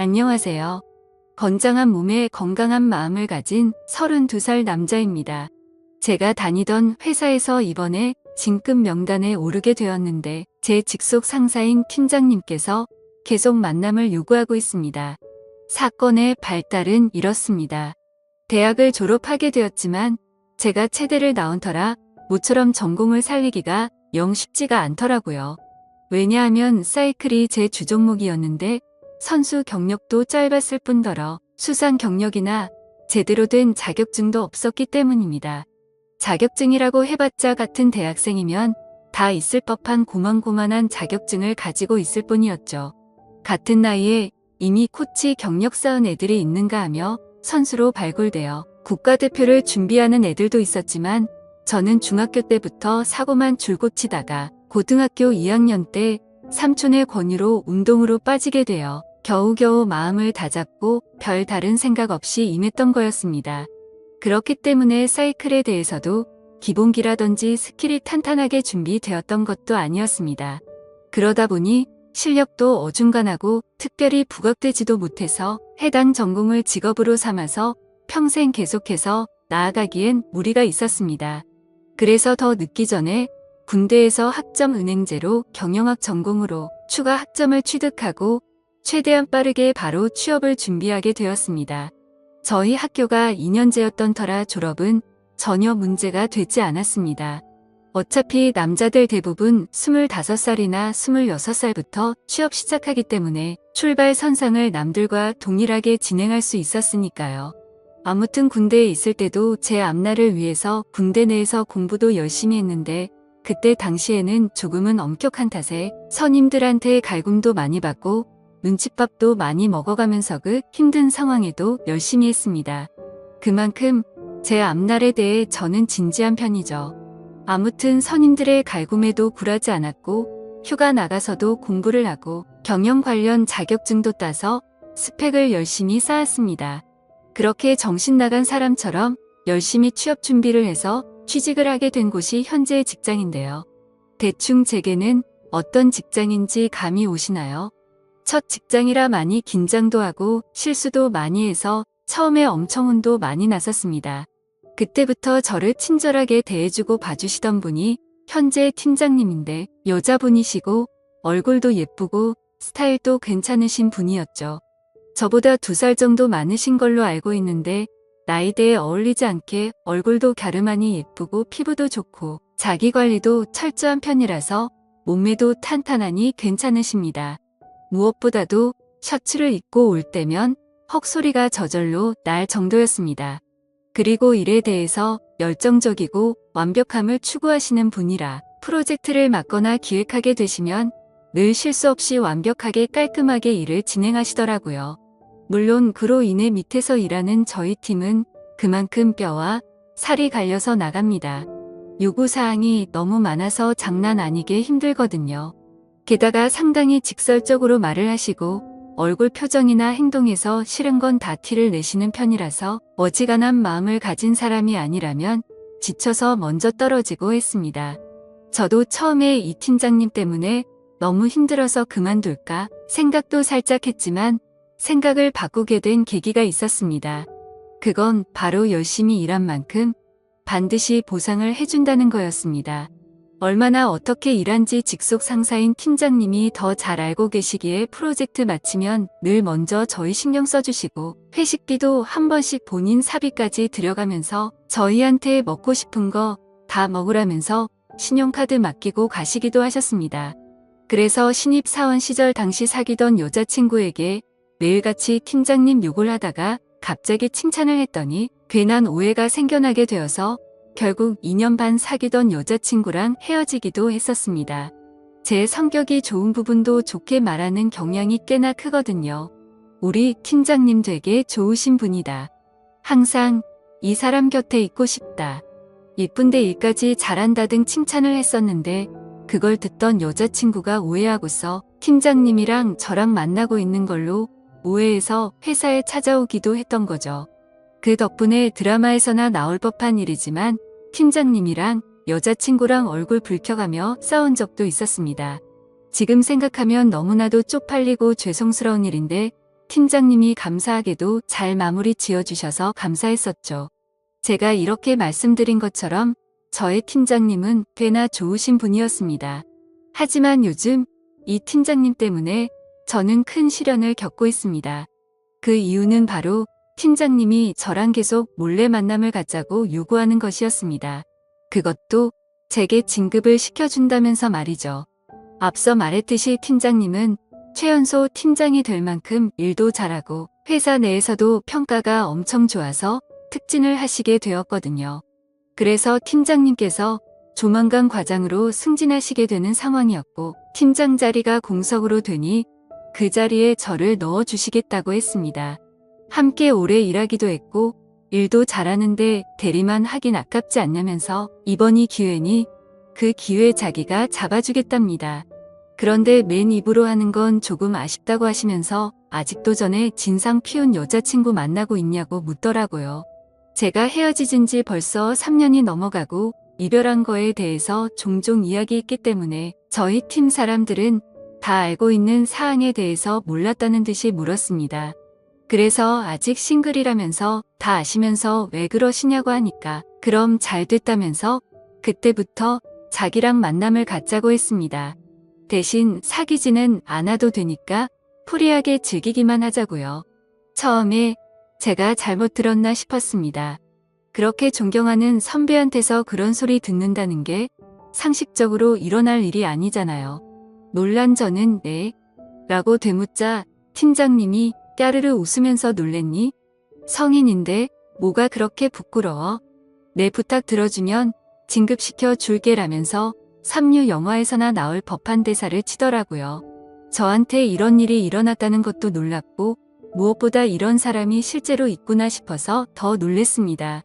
안녕하세요. 건장한 몸에 건강한 마음을 가진 32살 남자입니다. 제가 다니던 회사에서 이번에 진급 명단에 오르게 되었는데 제 직속 상사인 팀장님께서 계속 만남을 요구하고 있습니다. 사건의 발달은 이렇습니다. 대학을 졸업하게 되었지만 제가 체대를 나온 터라 모처럼 전공을 살리기가 영 쉽지가 않더라고요. 왜냐하면 사이클이 제 주종목이었는데 선수 경력도 짧았을 뿐더러 수상 경력이나 제대로 된 자격증도 없었기 때문입니다. 자격증이라고 해봤자 같은 대학생이면 다 있을 법한 고만고만한 자격증을 가지고 있을 뿐이었죠. 같은 나이에 이미 코치 경력 쌓은 애들이 있는가 하며 선수로 발굴되어 국가대표를 준비하는 애들도 있었지만 저는 중학교 때부터 사고만 줄곧 치다가 고등학교 2학년 때 삼촌의 권유로 운동으로 빠지게 되어 겨우겨우 마음을 다잡고 별 다른 생각 없이 임했던 거였습니다. 그렇기 때문에 사이클에 대해서도 기본기라든지 스킬이 탄탄하게 준비되었던 것도 아니었습니다. 그러다 보니 실력도 어중간하고 특별히 부각되지도 못해서 해당 전공을 직업으로 삼아서 평생 계속해서 나아가기엔 무리가 있었습니다. 그래서 더 늦기 전에 군대에서 학점 은행제로 경영학 전공으로 추가 학점을 취득하고 최대한 빠르게 바로 취업을 준비하게 되었습니다. 저희 학교가 2년제였던 터라 졸업은 전혀 문제가 되지 않았습니다. 어차피 남자들 대부분 25살이나 26살부터 취업 시작하기 때문에 출발 선상을 남들과 동일하게 진행할 수 있었으니까요. 아무튼 군대에 있을 때도 제 앞날을 위해서 군대 내에서 공부도 열심히 했는데 그때 당시에는 조금은 엄격한 탓에 선임들한테 갈굼도 많이 받고 눈칫밥도 많이 먹어가면서 그 힘든 상황에도 열심히 했습니다. 그만큼 제 앞날에 대해 저는 진지한 편이죠. 아무튼 선임들의 갈굼에도 굴하지 않았고 휴가 나가서도 공부를 하고 경영 관련 자격증도 따서 스펙을 열심히 쌓았습니다. 그렇게 정신 나간 사람처럼 열심히 취업 준비를 해서 취직을 하게 된 곳이 현재의 직장인데요. 대충 제게는 어떤 직장인지 감이 오시나요? 첫 직장이라 많이 긴장도 하고 실수도 많이 해서 처음에 엄청 혼도 많이 났었습니다. 그때부터 저를 친절하게 대해주고 봐주시던 분이 현재 팀장님인데 여자분이시고 얼굴도 예쁘고 스타일도 괜찮으신 분이었죠. 저보다 2살 정도 많으신 걸로 알고 있는데 나이대에 어울리지 않게 얼굴도 갸름하니 예쁘고 피부도 좋고 자기관리도 철저한 편이라서 몸매도 탄탄하니 괜찮으십니다. 무엇보다도 셔츠를 입고 올 때면 헉소리가 저절로 날 정도였습니다. 그리고 일에 대해서 열정적이고 완벽함을 추구하시는 분이라 프로젝트를 맡거나 기획하게 되시면 늘 실수 없이 완벽하게 깔끔하게 일을 진행하시더라고요. 물론 그로 인해 밑에서 일하는 저희 팀은 그만큼 뼈와 살이 갈려서 나갑니다. 요구사항이 너무 많아서 장난 아니게 힘들거든요. 게다가 상당히 직설적으로 말을 하시고 얼굴 표정이나 행동에서 싫은 건 다 티를 내시는 편이라서 어지간한 마음을 가진 사람이 아니라면 지쳐서 먼저 떨어지고 했습니다. 저도 처음에 이 팀장님 때문에 너무 힘들어서 그만둘까 생각도 살짝 했지만 생각을 바꾸게 된 계기가 있었습니다. 그건 바로 열심히 일한 만큼 반드시 보상을 해준다는 거였습니다. 얼마나 어떻게 일한지 직속 상사인 팀장님이 더 잘 알고 계시기에 프로젝트 마치면 늘 먼저 저희 신경 써주시고 회식비도 한 번씩 본인 사비까지 들여가면서 저희한테 먹고 싶은 거 다 먹으라면서 신용카드 맡기고 가시기도 하셨습니다. 그래서 신입 사원 시절 당시 사귀던 여자친구에게 매일같이 팀장님 욕을 하다가 갑자기 칭찬을 했더니 괜한 오해가 생겨나게 되어서 결국 2년 반 사귀던 여자친구랑 헤어지기도 했었습니다. 제 성격이 좋은 부분도 좋게 말하는 경향이 꽤나 크거든요. 우리 팀장님 되게 좋으신 분이다. 항상 이 사람 곁에 있고 싶다. 예쁜데 일까지 잘한다 등 칭찬을 했었는데 그걸 듣던 여자친구가 오해하고서 팀장님이랑 저랑 만나고 있는 걸로 오해해서 회사에 찾아오기도 했던 거죠. 그 덕분에 드라마에서나 나올 법한 일이지만 팀장님이랑 여자친구랑 얼굴 붉혀가며 싸운 적도 있었습니다. 지금 생각하면 너무나도 쪽팔리고 죄송스러운 일인데 팀장님이 감사하게도 잘 마무리 지어주셔서 감사했었죠. 제가 이렇게 말씀드린 것처럼 저의 팀장님은 꽤나 좋으신 분이었습니다. 하지만 요즘 이 팀장님 때문에 저는 큰 시련을 겪고 있습니다. 그 이유는 바로 팀장님이 저랑 계속 몰래 만남을 갖자고 요구하는 것이었습니다. 그것도 제게 진급을 시켜준다면서 말이죠. 앞서 말했듯이 팀장님은 최연소 팀장이 될 만큼 일도 잘하고 회사 내에서도 평가가 엄청 좋아서 특진을 하시게 되었거든요. 그래서 팀장님께서 조만간 과장으로 승진하시게 되는 상황이었고 팀장 자리가 공석으로 되니 그 자리에 저를 넣어주시겠다고 했습니다. 함께 오래 일하기도 했고 일도 잘하는데 대리만 하긴 아깝지 않냐면서 이번이 기회니 그 기회 자기가 잡아주겠답니다. 그런데 맨 입으로 하는 건 조금 아쉽다고 하시면서 아직도 전에 진상 피운 여자친구 만나고 있냐고 묻더라고요. 제가 헤어지진 지 벌써 3년이 넘어가고 이별한 거에 대해서 종종 이야기했기 때문에 저희 팀 사람들은 다 알고 있는 사항에 대해서 몰랐다는 듯이 물었습니다. 그래서 아직 싱글이라면서 다 아시면서 왜 그러시냐고 하니까 그럼 잘 됐다면서 그때부터 자기랑 만남을 갖자고 했습니다. 대신 사귀지는 않아도 되니까 프리하게 즐기기만 하자고요. 처음에 제가 잘못 들었나 싶었습니다. 그렇게 존경하는 선배한테서 그런 소리 듣는다는 게 상식적으로 일어날 일이 아니잖아요. 놀란 저는 네? 라고 되묻자 팀장님이 까르르 웃으면서 놀랬니? 성인인데 뭐가 그렇게 부끄러워? 내 부탁 들어주면 진급시켜 줄게라면서 삼류 영화에서나 나올 법한 대사를 치더라고요. 저한테 이런 일이 일어났다는 것도 놀랍고 무엇보다 이런 사람이 실제로 있구나 싶어서 더 놀랬습니다.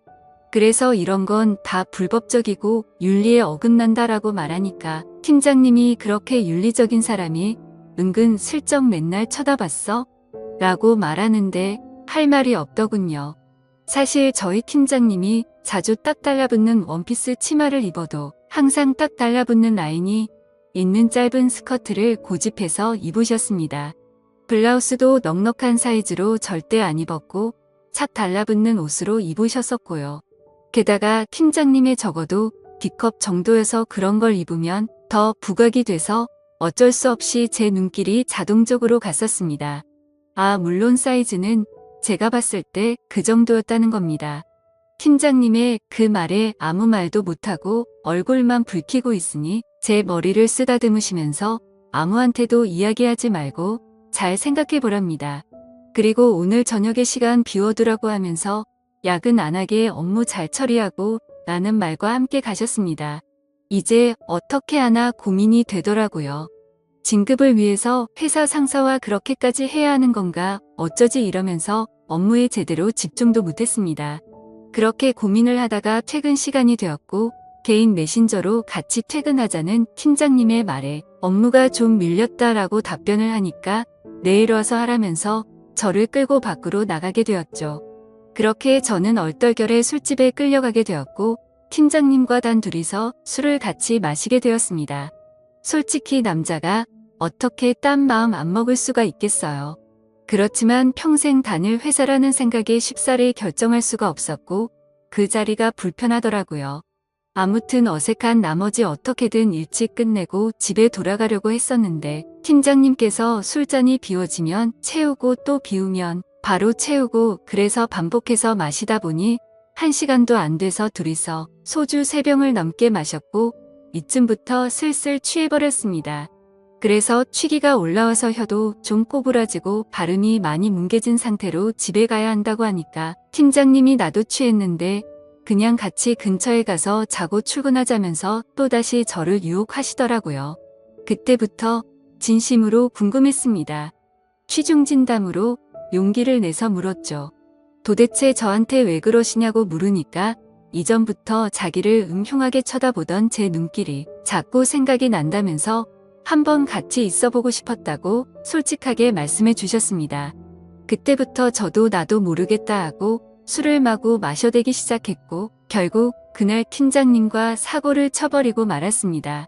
그래서 이런 건 다 불법적이고 윤리에 어긋난다라고 말하니까 팀장님이 그렇게 윤리적인 사람이 은근 슬쩍 맨날 쳐다봤어? 라고 말하는데 할 말이 없더군요. 사실 저희 팀장님이 자주 딱 달라붙는 원피스 치마를 입어도 항상 딱 달라붙는 라인이 있는 짧은 스커트를 고집해서 입으셨습니다. 블라우스도 넉넉한 사이즈로 절대 안 입었고 착 달라붙는 옷으로 입으셨었고요. 게다가 팀장님의 적어도 D컵 정도여서 그런 걸 입으면 더 부각이 돼서 어쩔 수 없이 제 눈길이 자동적으로 갔었습니다. 아, 물론 사이즈는 제가 봤을 때 그 정도였다는 겁니다. 팀장님의 그 말에 아무 말도 못하고 얼굴만 붉히고 있으니 제 머리를 쓰다듬으시면서 아무한테도 이야기하지 말고 잘 생각해 보랍니다. 그리고 오늘 저녁에 시간 비워두라고 하면서 야근 안 하게 업무 잘 처리하고 라는 말과 함께 가셨습니다. 이제 어떻게 하나 고민이 되더라고요. 진급을 위해서 회사 상사와 그렇게까지 해야 하는 건가 어쩌지 이러면서 업무에 제대로 집중도 못했습니다. 그렇게 고민을 하다가 퇴근 시간이 되었고 개인 메신저로 같이 퇴근하자는 팀장님의 말에 업무가 좀 밀렸다라고 답변을 하니까 내일 와서 하라면서 저를 끌고 밖으로 나가게 되었죠. 그렇게 저는 얼떨결에 술집에 끌려가게 되었고 팀장님과 단 둘이서 술을 같이 마시게 되었습니다. 솔직히 남자가 어떻게 딴 마음 안 먹을 수가 있겠어요. 그렇지만 평생 다닐 회사라는 생각에 쉽사리 결정할 수가 없었고 그 자리가 불편하더라고요. 아무튼 어색한 나머지 어떻게든 일찍 끝내고 집에 돌아가려고 했었는데 팀장님께서 술잔이 비워지면 채우고 또 비우면 바로 채우고 그래서 반복해서 마시다 보니 1시간도 안 돼서 둘이서 소주 3병을 넘게 마셨고 이쯤부터 슬슬 취해버렸습니다. 그래서 취기가 올라와서 혀도 좀 꼬부라지고 발음이 많이 뭉개진 상태로 집에 가야 한다고 하니까 팀장님이 나도 취했는데 그냥 같이 근처에 가서 자고 출근하자면서 또다시 저를 유혹하시더라고요. 그때부터 진심으로 궁금했습니다. 취중진담으로 용기를 내서 물었죠. 도대체 저한테 왜 그러시냐고 물으니까 이전부터 자기를 음흉하게 쳐다보던 제 눈길이 자꾸 생각이 난다면서 한번 같이 있어보고 싶었다고 솔직하게 말씀해 주셨습니다. 그때부터 저도 나도 모르겠다 하고 술을 마구 마셔대기 시작했고 결국 그날 팀장님과 사고를 쳐버리고 말았습니다.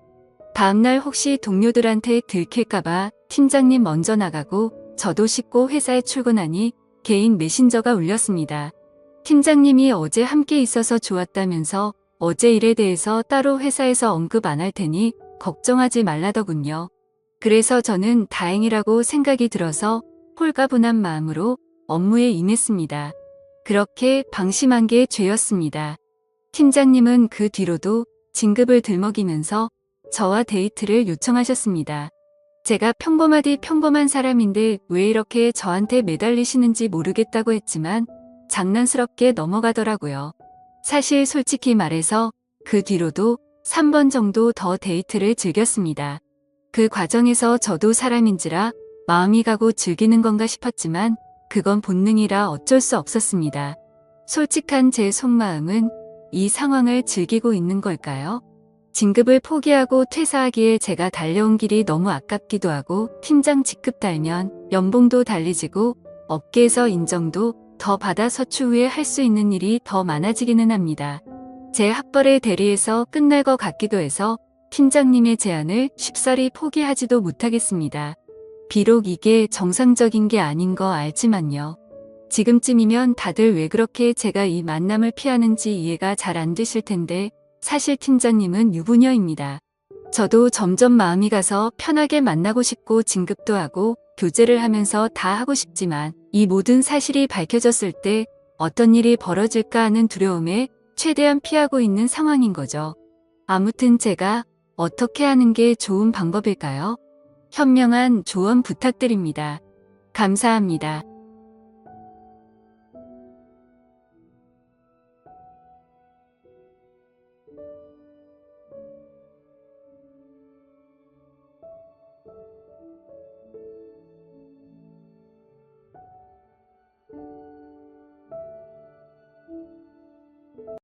다음날 혹시 동료들한테 들킬까봐 팀장님 먼저 나가고 저도 씻고 회사에 출근하니 개인 메신저가 울렸습니다. 팀장님이 어제 함께 있어서 좋았다면서 어제 일에 대해서 따로 회사에서 언급 안 할 테니 걱정하지 말라더군요. 그래서 저는 다행이라고 생각이 들어서 홀가분한 마음으로 업무에 임했습니다. 그렇게 방심한 게 죄였습니다. 팀장님은 그 뒤로도 진급을 들먹이면서 저와 데이트를 요청하셨습니다. 제가 평범하디 평범한 사람인데 왜 이렇게 저한테 매달리시는지 모르겠다고 했지만 장난스럽게 넘어가더라고요. 사실 솔직히 말해서 그 뒤로도 3번 정도 더 데이트를 즐겼습니다. 그 과정에서 저도 사람인지라 마음이 가고 즐기는 건가 싶었지만 그건 본능이라 어쩔 수 없었습니다. 솔직한 제 속마음은 이 상황을 즐기고 있는 걸까요? 진급을 포기하고 퇴사하기에 제가 달려온 길이 너무 아깝기도 하고 팀장 직급 달면 연봉도 달리지고 업계에서 인정도 더 받아서 추후에 할 수 있는 일이 더 많아지기는 합니다. 제 학벌의 대리에서 끝날 것 같기도 해서 팀장님의 제안을 쉽사리 포기하지도 못하겠습니다. 비록 이게 정상적인 게 아닌 거 알지만요. 지금쯤이면 다들 왜 그렇게 제가 이 만남을 피하는지 이해가 잘 안 되실 텐데 사실 팀장님은 유부녀입니다. 저도 점점 마음이 가서 편하게 만나고 싶고 진급도 하고 교제를 하면서 다 하고 싶지만 이 모든 사실이 밝혀졌을 때 어떤 일이 벌어질까 하는 두려움에 최대한 피하고 있는 상황인 거죠. 아무튼 제가 어떻게 하는 게 좋은 방법일까요? 현명한 조언 부탁드립니다. 감사합니다.